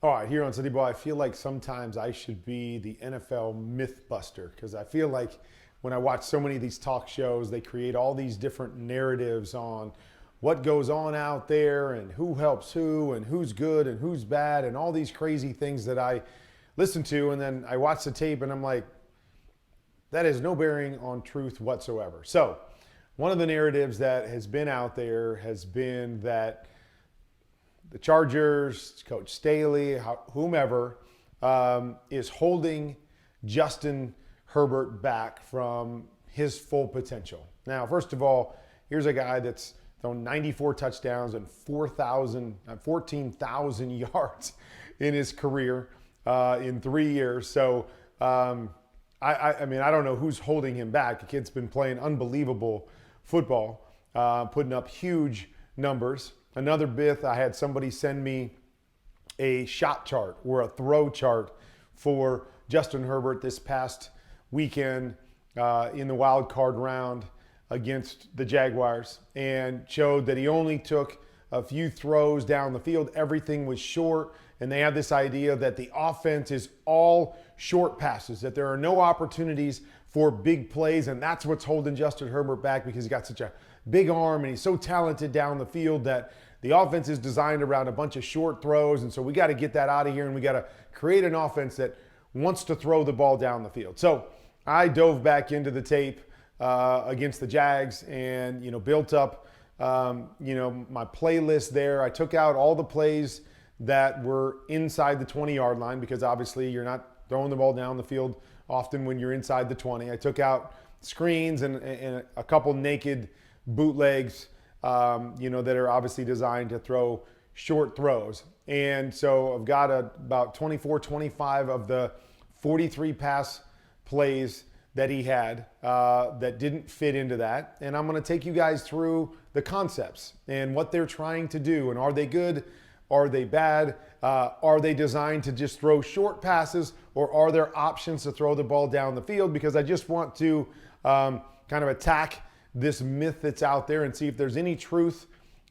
All right, here on City Ball, I feel like sometimes I should be the NFL myth buster because I feel like when I watch so many of these talk shows, they create all these different narratives on what goes on out there and who helps who and who's good and who's bad and all these crazy things that I listen to. And then I watch the tape and I'm like, that has no bearing on truth whatsoever. So, one of the narratives that has been out there has been that the Chargers, Coach Staley, whomever, is holding Justin Herbert back from his full potential. Now, first of all, here's a guy that's thrown 94 touchdowns and 14,000 yards in his career in 3 years. So, I mean, I don't know who's holding him back. The kid's been playing unbelievable football, putting up huge numbers. Another myth, I had somebody send me a shot chart or a throw chart for Justin Herbert this past weekend in the wild card round against the Jaguars, and showed that he only took a few throws down the field. Everything was short, and they have this idea that the offense is all short passes, that there are no opportunities for big plays, and that's what's holding Justin Herbert back because he's got such a big arm and he's so talented down the field that the offense is designed around a bunch of short throws, and so we got to get that out of here, and we got to create an offense that wants to throw the ball down the field. So I dove back into the tape against the Jags and, built up, my playlist there. I took out all the plays that were inside the 20-yard line because obviously you're not throwing the ball down the field often when you're inside the 20. I took out screens and a couple naked bootlegs, that are obviously designed to throw short throws. And so I've got about 24, 25 of the 43 pass plays that he had that didn't fit into that. And I'm going to take you guys through the concepts and what they're trying to do. And are they good? Are they bad? Are they designed to just throw short passes, or are there options to throw the ball down the field? Because I just want to kind of attack this myth that's out there and see if there's any truth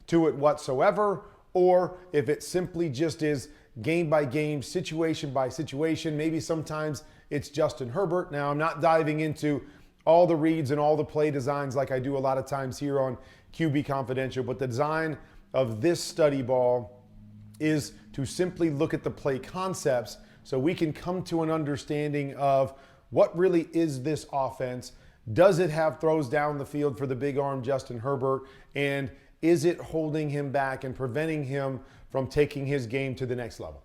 to it whatsoever, or if it simply just is game by game, situation by situation. Maybe sometimes it's Justin Herbert. Now, I'm not diving into all the reads and all the play designs like I do a lot of times here on QBConfidential, but the design of this study ball is to simply look at the play concepts so we can come to an understanding of what really is this offense. Does it have throws down the field for the big arm Justin Herbert? And is it holding him back and preventing him from taking his game to the next level?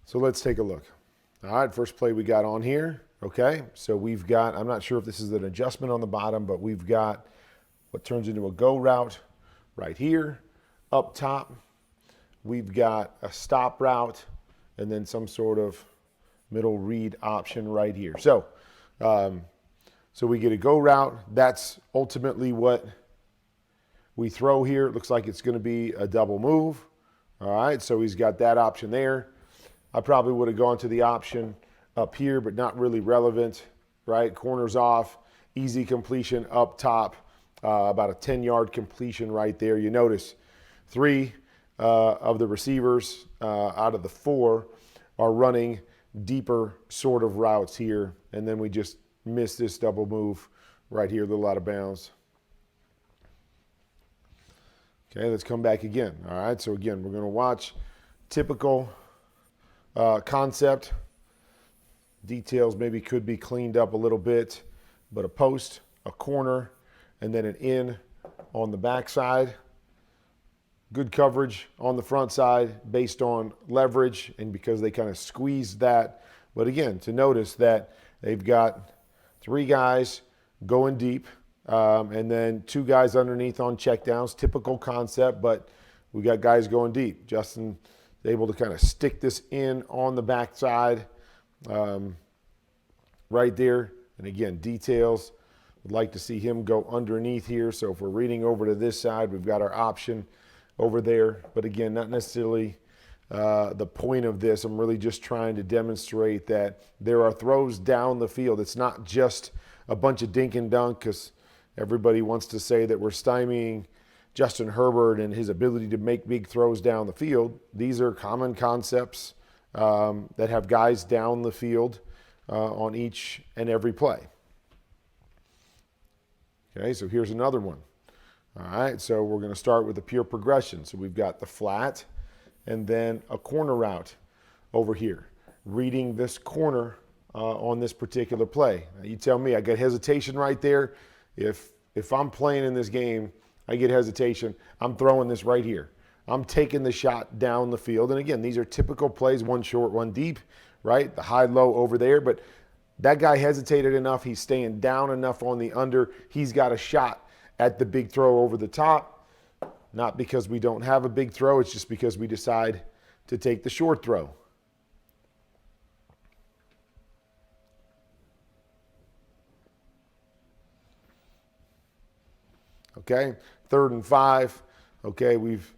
So let's take a look. All right, first play we got on here. Okay, so we've got, I'm not sure if this is an adjustment on the bottom, but we've got what turns into a go route right here. Up top, we've got a stop route and then some sort of middle read option right here. So we get a go route. That's ultimately what we throw here. It looks like it's going to be a double move. All right, so he's got that option there. I probably would have gone to the option up here, but not really relevant, right? Corners off, easy completion up top, about a 10-yard completion right there. You notice 3 of the receivers out of the 4 are running deeper sort of routes here, and then we just miss this double move right here, a little out of bounds. Okay, let's come back again. All right, so again, we're going to watch typical concept. Details maybe could be cleaned up a little bit, but a post, a corner, and then an in on the backside. Good coverage on the front side based on leverage and because they kind of squeezed that. But again, to notice that they've got 3 guys going deep and then 2 guys underneath on checkdowns. Typical concept, but we got guys going deep. Justin is able to kind of stick this in on the backside right there. And again, details. Would like to see him go underneath here. So if we're reading over to this side, we've got our option over there. But again, not necessarily the point of this. I'm really just trying to demonstrate that there are throws down the field. It's not just a bunch of dink and dunk, because everybody wants to say that we're stymieing Justin Herbert and his ability to make big throws down the field. These are common concepts that have guys down the field on each and every play. Okay, so here's another one. All right, so we're going to start with the pure progression. So we've got the flat and then a corner route over here. Reading this corner on this particular play. Now you tell me, I got hesitation right there. If I'm playing in this game, I get hesitation. I'm throwing this right here. I'm taking the shot down the field. And again, these are typical plays, one short, one deep, right? The high-low over there. But that guy hesitated enough. He's staying down enough on the under. He's got a shot at the big throw over the top. Not because we don't have a big throw. It's just because we decide to take the short throw. Okay, 3rd and 5. Okay, we've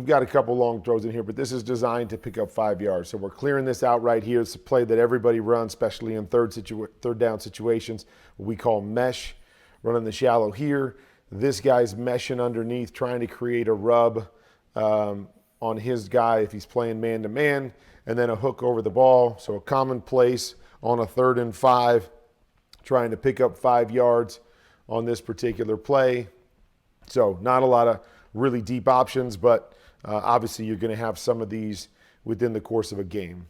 got a couple long throws in here, but this is designed to pick up 5 yards. So we're clearing this out right here. It's a play that everybody runs, especially in third down situations. We call mesh, running the shallow here. This guy's meshing underneath, trying to create a rub on his guy if he's playing man-to-man, and then a hook over the ball. So a common place on a 3rd and 5, trying to pick up 5 yards on this particular play. So not a lot of really deep options, but obviously you're going to have some of these within the course of a game.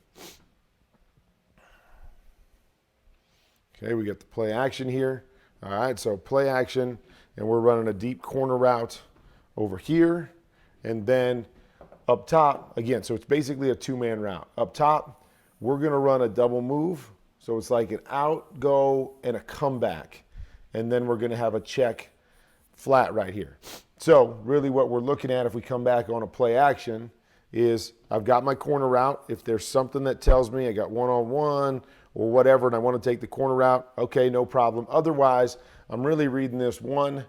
Okay, we got the play action here. All right, so play action, and we're running a deep corner route over here. And then up top, again, so it's basically a 2-man route. Up top, we're going to run a double move. So it's like an out, go, and a comeback. And then we're going to have a check flat right here. So really what we're looking at if we come back on a play action is I've got my corner route. If there's something that tells me I got one-on-one or whatever and I want to take the corner route, okay, no problem. Otherwise, I'm really reading this 1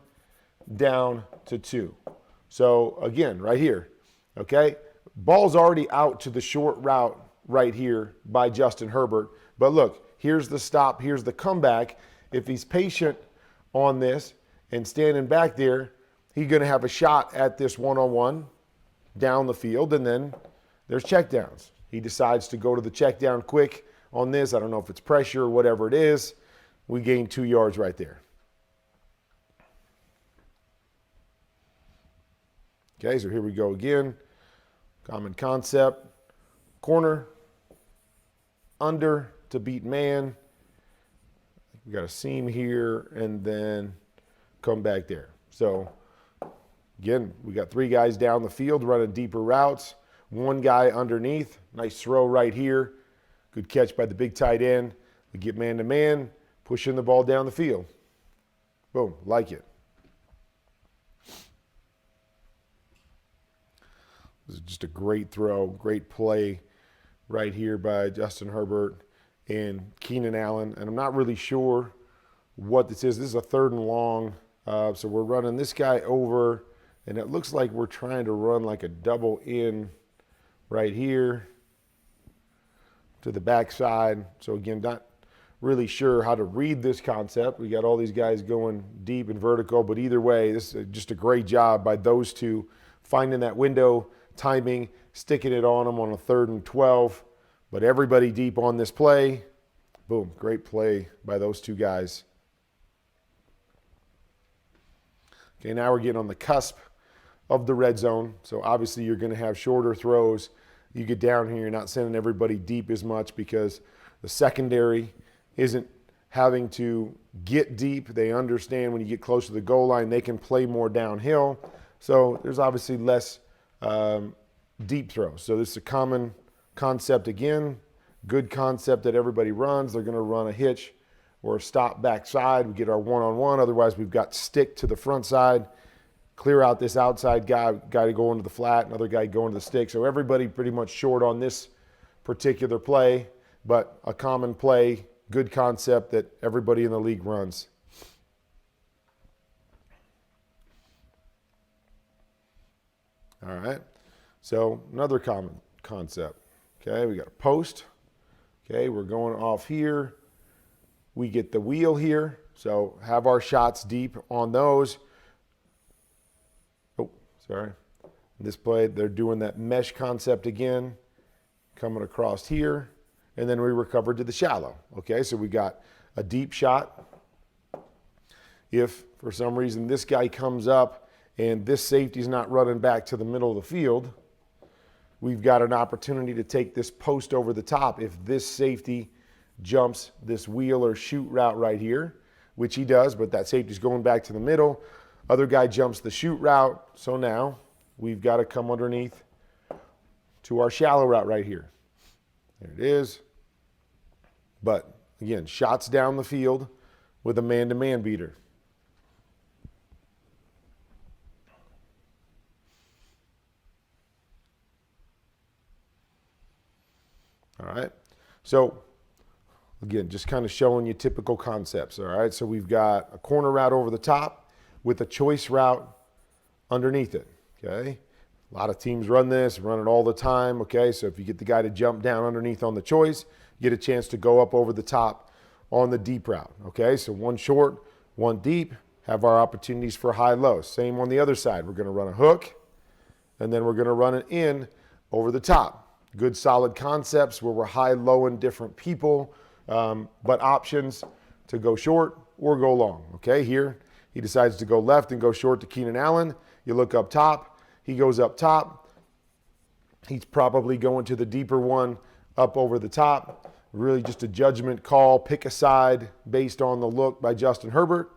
down to 2. So again, right here, okay, ball's already out to the short route right here by Justin Herbert. But look, here's the stop, here's the comeback. If he's patient on this and standing back there, he's going to have a shot at this one-on-one down the field, and then there's checkdowns. He decides to go to the check down quick on this. I don't know if it's pressure or whatever it is. We gain 2 yards right there. Okay, so here we go again. Common concept. Corner, under to beat man. We got a seam here and then come back there. So again, we got 3 guys down the field running deeper routes. 1 guy underneath. Nice throw right here. Good catch by the big tight end. We get man-to-man, pushing the ball down the field. Boom, like it. This is just a great throw, great play right here by Justin Herbert and Keenan Allen. And I'm not really sure what this is. This is a 3rd and long. So we're running this guy over, and it looks like we're trying to run like a double in right here to the backside. So again, not really sure how to read this concept. We got all these guys going deep and vertical, but either way, this is just a great job by those two finding that window, timing, sticking it on them on a 3rd and 12. But everybody deep on this play. Boom, great play by those 2 guys. Okay, now we're getting on the cusp of the red zone. So obviously you're going to have shorter throws. You get down here, you're not sending everybody deep as much because the secondary isn't having to get deep. They understand when you get close to the goal line, they can play more downhill. So there's obviously less deep throws. So this is a common concept again. Good concept that everybody runs. They're going to run a hitch or a stop backside. We get our one-on-one. Otherwise, we've got stick to the front side. Clear out this outside guy to go into the flat, another guy going to the stick. So everybody pretty much short on this particular play, but a common play, good concept that everybody in the league runs. All right, so another common concept. Okay, we got a post. Okay, we're going off here. We get the wheel here, so have our shots deep on those. Sorry. This play, they're doing that mesh concept again, coming across here, and then we recover to the shallow. Okay, so we got a deep shot. If for some reason this guy comes up and this safety's not running back to the middle of the field, we've got an opportunity to take this post over the top. If this safety jumps this wheel or shoot route right here, which he does, but that safety's going back to the middle, other guy jumps the shoot route, so now we've got to come underneath to our shallow route right here. There it is. But again, shots down the field with a man-to-man beater. All right. So again, just kind of showing you typical concepts. All right. So we've got a corner route over the top with a choice route underneath it. Okay. A lot of teams run this, run it all the time. Okay. So if you get the guy to jump down underneath on the choice, you get a chance to go up over the top on the deep route. Okay. So one short, one deep, have our opportunities for high-low. Same on the other side. We're going to run a hook, and then we're going to run it in over the top. Good solid concepts where we're high-low in different people, but options to go short or go long. Okay, here he decides to go left and go short to Keenan Allen. You look up top, he goes up top. He's probably going to the deeper one up over the top. Really just a judgment call, pick a side based on the look by Justin Herbert.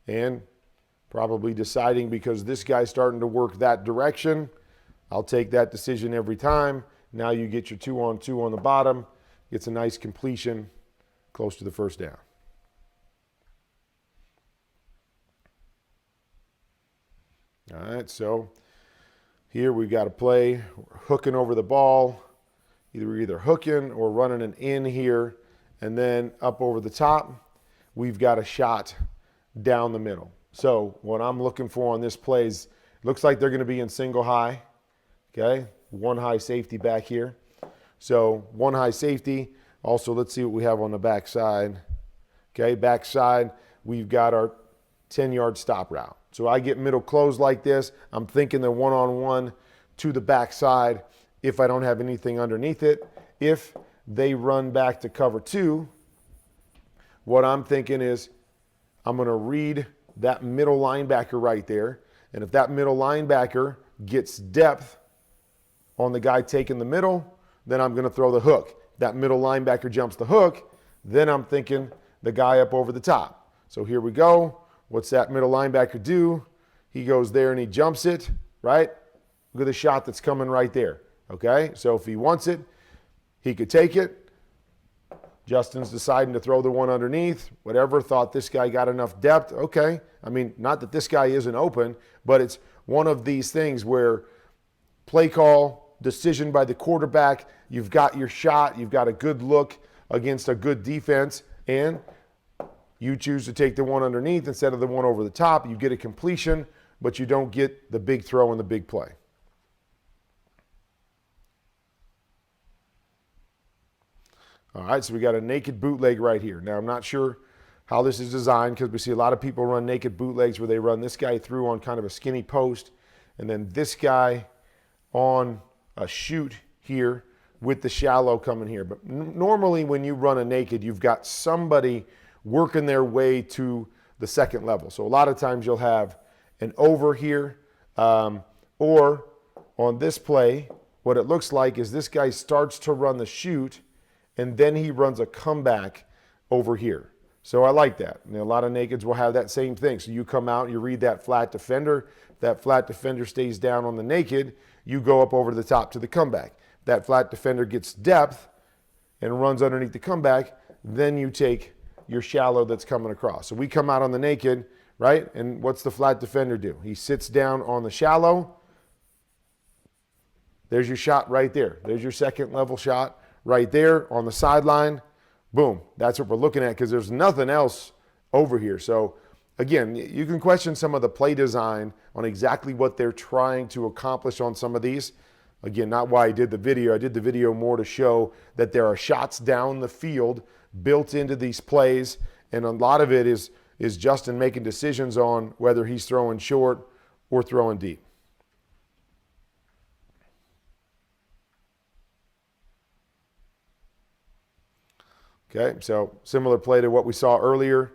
And probably deciding because this guy's starting to work that direction, I'll take that decision every time. Now you get your 2-on-2 on the bottom. Gets a nice completion close to the first down. All right, so here we've got a play, hooking over the ball. We're either hooking or running an in here, and then up over the top, we've got a shot down the middle. So what I'm looking for on this play is, looks like they're going to be in single high. Okay, one high safety back here. So one high safety. Also, let's see what we have on the backside. Okay, backside, we've got our 10-yard stop route. So I get middle close like this. I'm thinking the one-on-one to the backside if I don't have anything underneath it. If they run back to cover two, what I'm thinking is I'm going to read that middle linebacker right there. And if that middle linebacker gets depth on the guy taking the middle, then I'm going to throw the hook. That middle linebacker jumps the hook, then I'm thinking the guy up over the top. So here we go. What's that middle linebacker do? He goes there and he jumps it, right? Look at the shot that's coming right there, okay? So if he wants it, he could take it. Justin's deciding to throw the one underneath. Whatever, thought this guy got enough depth. Okay. I mean, not that this guy isn't open, but it's one of these things where play call, decision by the quarterback, you've got your shot, you've got a good look against a good defense, and you choose to take the one underneath instead of the one over the top. You get a completion, but you don't get the big throw and the big play. All right, so we got a naked bootleg right here. Now, I'm not sure how this is designed because we see a lot of people run naked bootlegs where they run this guy through on kind of a skinny post and then this guy on a shoot here with the shallow coming here. But normally when you run a naked, you've got somebody working their way to the second level. So a lot of times you'll have an over here or on this play, what it looks like is this guy starts to run the shoot and then he runs a comeback over here. So I like that. And a lot of nakeds will have that same thing. So you come out, you read that flat defender. If that flat defender stays down on the naked, you go up over the top to the comeback. If that flat defender gets depth and runs underneath the comeback, then you take your shallow that's coming across. So we come out on the naked, right? And what's the flat defender do? He sits down on the shallow. There's your shot right there. There's your second level shot right there on the sideline. Boom. That's what we're looking at because there's nothing else over here. So again, you can question some of the play design on exactly what they're trying to accomplish on some of these. Again, not why I did the video. I did the video more to show that there are shots down the field built into these plays, and a lot of it is Justin making decisions on whether he's throwing short or throwing deep. Okay, so similar play to what we saw earlier,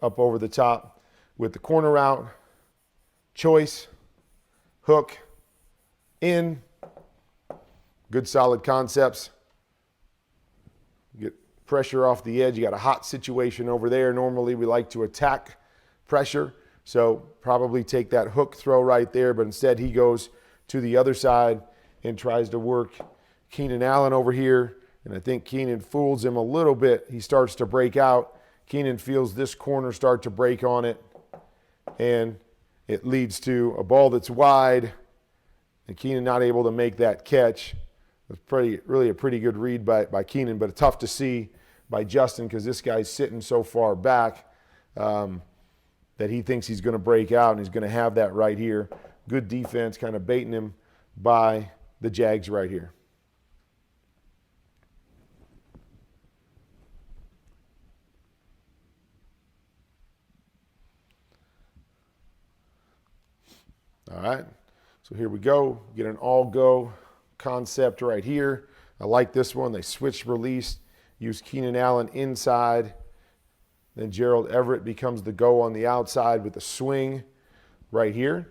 up over the top with the corner route, choice, hook, in, good solid concepts. Get pressure off the edge. You got a hot situation over there. Normally we like to attack pressure, so probably take that hook throw right there, but instead he goes to the other side and tries to work Keenan Allen over here, and I think Keenan fools him a little bit. He starts to break out. Keenan feels this corner start to break on it, and it leads to a ball that's wide, and Keenan not able to make that catch. It's really a pretty good read by Keenan, but tough to see by Justin because this guy's sitting so far back that he thinks he's going to break out, and he's going to have that right here. Good defense kind of baiting him by the Jags right here. All right, so here we go. Get an all-go concept right here. I like this one. They switch release, use Keenan Allen inside. Then Gerald Everett becomes the go on the outside with the swing right here.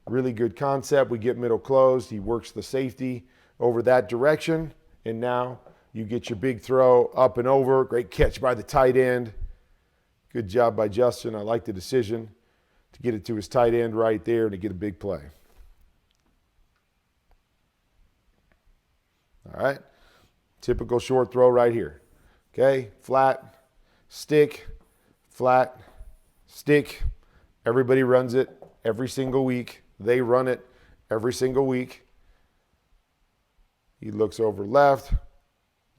Really good concept. We get middle closed. He works the safety over that direction. And now you get your big throw up and over. Great catch by the tight end. Good job by Justin. I like the decision to get it to his tight end right there to get a big play. All right. Typical short throw right here. Okay. Flat, stick, flat, stick. Everybody runs it every single week. They run it every single week. He looks over left.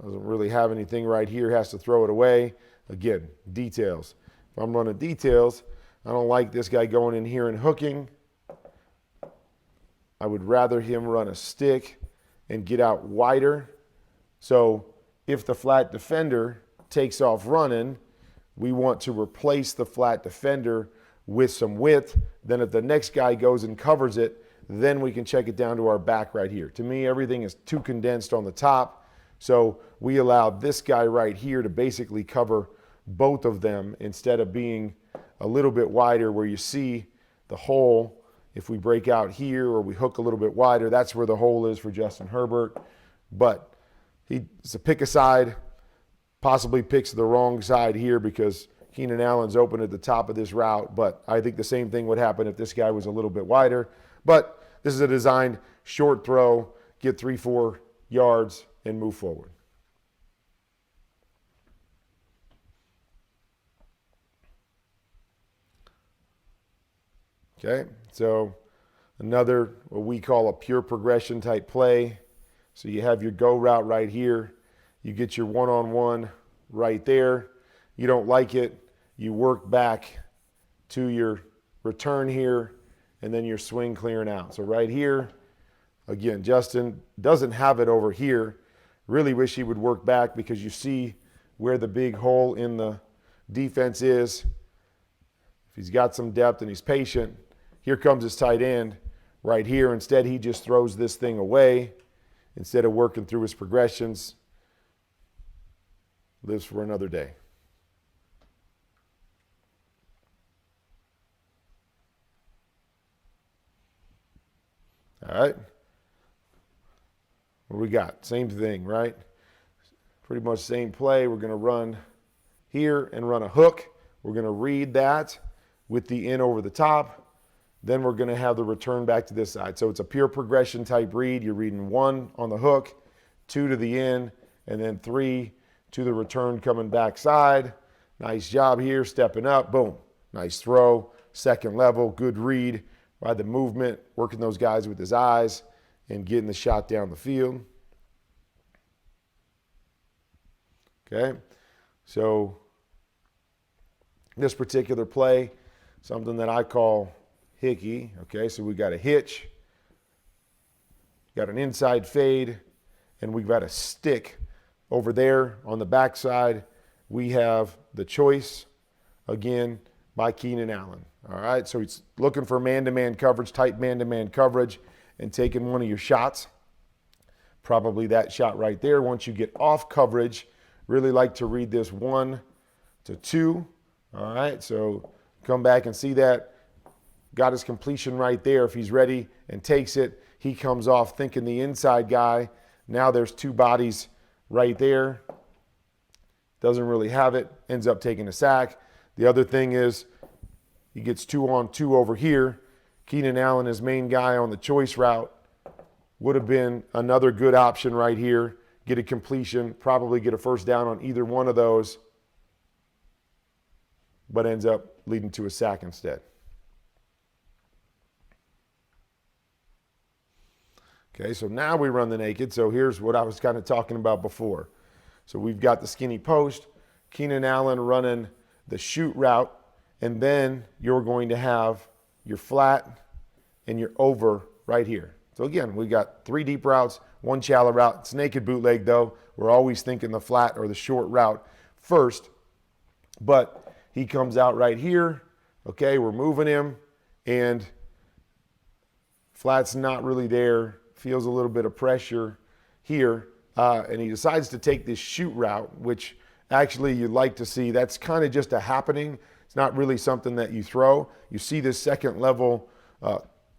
Doesn't really have anything right here. Has to throw it away. Again, details. If I'm running details, I don't like this guy going in here and hooking. I would rather him run a stick and get out wider. So if the flat defender takes off running, we want to replace the flat defender with some width. Then if the next guy goes and covers it, then we can check it down to our back right here. To me, everything is too condensed on the top. So we allowed this guy right here to basically cover both of them instead of being a little bit wider where you see the hole. If we break out here or we hook a little bit wider, that's where the hole is for Justin Herbert. But it's a pick a side, possibly picks the wrong side here because Keenan Allen's open at the top of this route. But I think the same thing would happen if this guy was a little bit wider. But this is a designed short throw, get 3-4 yards and move forward. Okay, so another what we call a pure progression type play. So you have your go route right here. You get your one-on-one right there. You don't like it, you work back to your return here, and then your swing clearing out. So right here, again, Justin doesn't have it over here. Really wish he would work back because you see where the big hole in the defense is. If he's got some depth and he's patient, here comes his tight end right here. Instead, he just throws this thing away instead of working through his progressions. Lives for another day. All right. What we got? Same thing, right? Pretty much same play. We're going to run here and run a hook. We're going to read that with the in over the top. Then we're going to have the return back to this side. So it's a pure progression type read. You're reading 1 on the hook, 2 to the in, and then 3 to the return coming back side. Nice job here, stepping up. Boom. Nice throw. Second level. Good read by the movement, working those guys with his eyes and getting the shot down the field. Okay. So this particular play, something that I call hickey. Okay, so we got a hitch, got an inside fade, and we've got a stick over there on the backside. We have the choice again by Keenan Allen. All right, so he's looking for man-to-man coverage, tight man-to-man coverage, and taking one of your shots. Probably that shot right there. Once you get off coverage, Really like to read this 1 to 2. All right, so come back and see that. Got his completion right there. If he's ready and takes it, he comes off thinking the inside guy. Now there's two bodies right there. Doesn't really have it. Ends up taking a sack. The other thing is he gets 2-on-2 over here. Keenan Allen, his main guy on the choice route, would have been another good option right here. Get a completion, probably get a first down on either one of those, but ends up leading to a sack instead. Okay, so now we run the naked. So here's what I was kind of talking about before. So we've got the skinny post, Keenan Allen running the shoot route, and then you're going to have your flat and your over right here. So again, we got 3 deep routes, 1 shallow route. It's naked bootleg though. We're always thinking the flat or the short route first, but he comes out right here. Okay, we're moving him, and flat's not really there. Feels a little bit of pressure here, and he decides to take this shoot route, which actually you'd like to see. That's kind of just a happening. It's not really something that you throw. You see this second level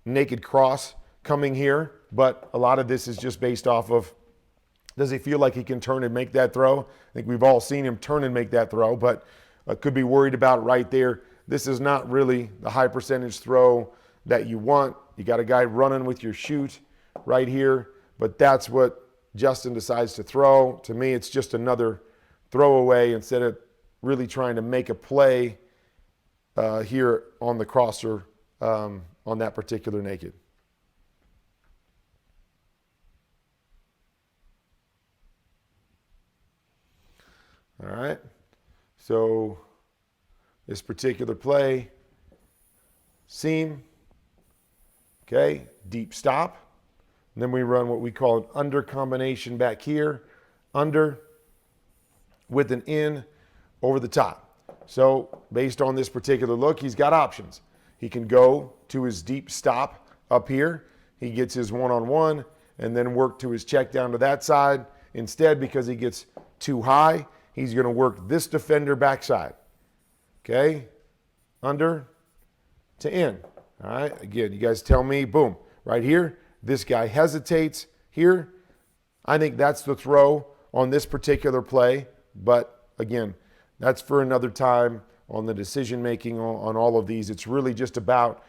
naked cross coming here, but a lot of this is just based off of, does he feel like he can turn and make that throw? I think we've all seen him turn and make that throw, but could be worried about right there. This is not really the high percentage throw that you want. You got a guy running with your shoot right here, but that's what Justin decides to throw. To me, it's just another throwaway instead of really trying to make a play here on the crosser on that particular naked. All right, so this particular play, seam, okay, deep stop. And then we run what we call an under combination back here, under with an in over the top. So based on this particular look, he's got options. He can go to his deep stop up here. He gets his one-on-one and then work to his check down to that side. Instead, because he gets too high, he's going to work this defender backside. Okay, under to in. All right, again, you guys tell me, boom, right here. This guy hesitates here. I think that's the throw on this particular play. But again, that's for another time on the decision making on all of these. It's really just about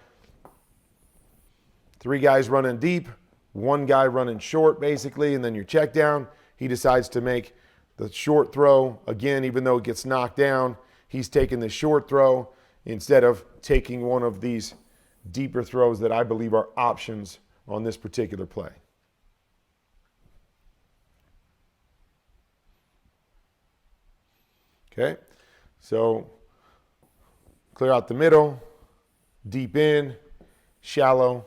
3 guys running deep, 1 guy running short basically, and then your check down. He decides to make the short throw. Again, even though it gets knocked down, he's taking the short throw instead of taking one of these deeper throws that I believe are options on this particular play. Okay, so clear out the middle, deep in, shallow,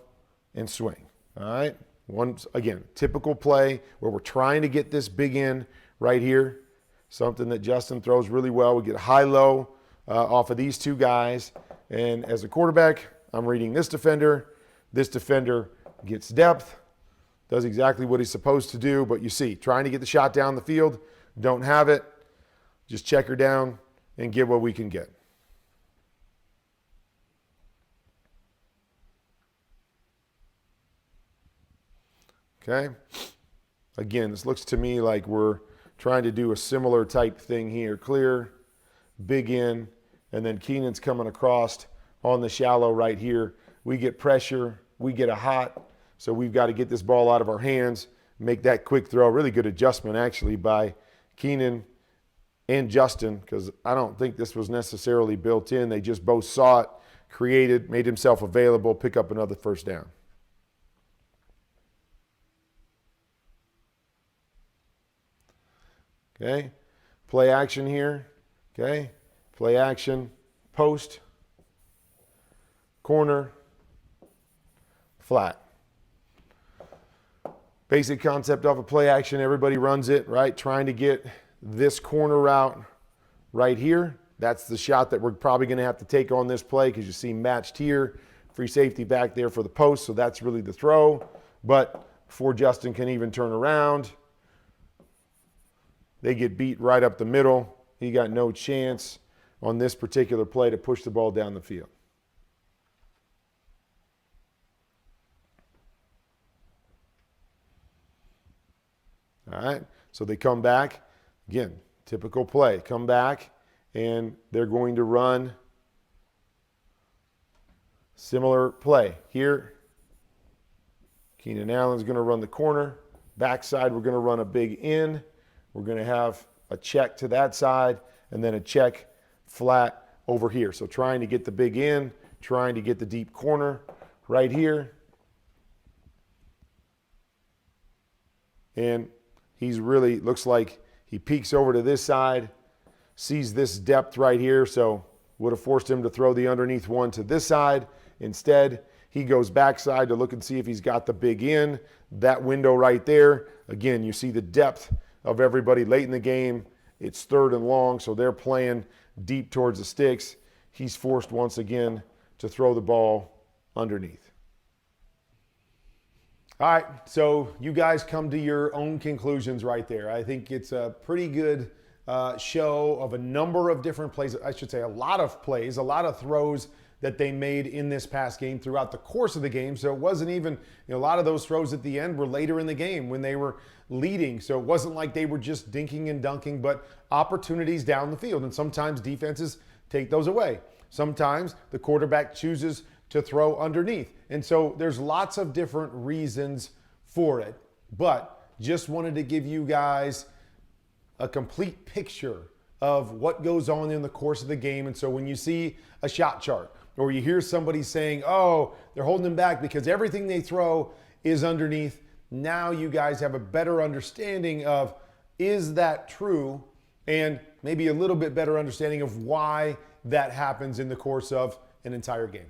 and swing. All right, once again, typical play where we're trying to get this big in right here, something that Justin throws really well. We get high-low off of these 2 guys, and as a quarterback, I'm reading this defender. This defender gets depth, does exactly what he's supposed to do, but you see, trying to get the shot down the field, don't have it, just check her down and get what we can get. Okay, again, this looks to me like we're trying to do a similar type thing here. Clear, big in, and then Keenan's coming across on the shallow right here. We get pressure, we get a hot, so we've got to get this ball out of our hands, make that quick throw. Really good adjustment actually by Keenan and Justin, because I don't think this was necessarily built in. They just both saw it, created, made himself available, pick up another first down. Okay, play action here. Okay, play action, post, corner, flat. Basic concept of a play action, everybody runs it, right? Trying to get this corner route right here. That's the shot that we're probably going to have to take on this play because you see matched here. Free safety back there for the post, so that's really the throw. But before Justin can even turn around, they get beat right up the middle. He got no chance on this particular play to push the ball down the field. All right, so they come back. Again, typical play. Come back, and they're going to run similar play. Here, Keenan Allen's going to run the corner. Backside, we're going to run a big in. We're going to have a check to that side, and then a check flat over here. So trying to get the big in, trying to get the deep corner right here. And he's really, looks like he peeks over to this side, sees this depth right here, so would have forced him to throw the underneath one to this side. Instead, he goes backside to look and see if he's got the big in. That window right there, again, you see the depth of everybody late in the game. It's 3rd and long, so they're playing deep towards the sticks. He's forced once again to throw the ball underneath. All right, so you guys come to your own conclusions right there. I think it's a pretty good show of a number of different plays. I should say a lot of plays, a lot of throws that they made in this past game throughout the course of the game. So it wasn't even, a lot of those throws at the end were later in the game when they were leading. So it wasn't like they were just dinking and dunking, but opportunities down the field. And sometimes defenses take those away. Sometimes the quarterback chooses to throw underneath. And so there's lots of different reasons for it, but just wanted to give you guys a complete picture of what goes on in the course of the game. And so when you see a shot chart or you hear somebody saying, oh, they're holding them back because everything they throw is underneath, now you guys have a better understanding of, is that true? And maybe a little bit better understanding of why that happens in the course of an entire game.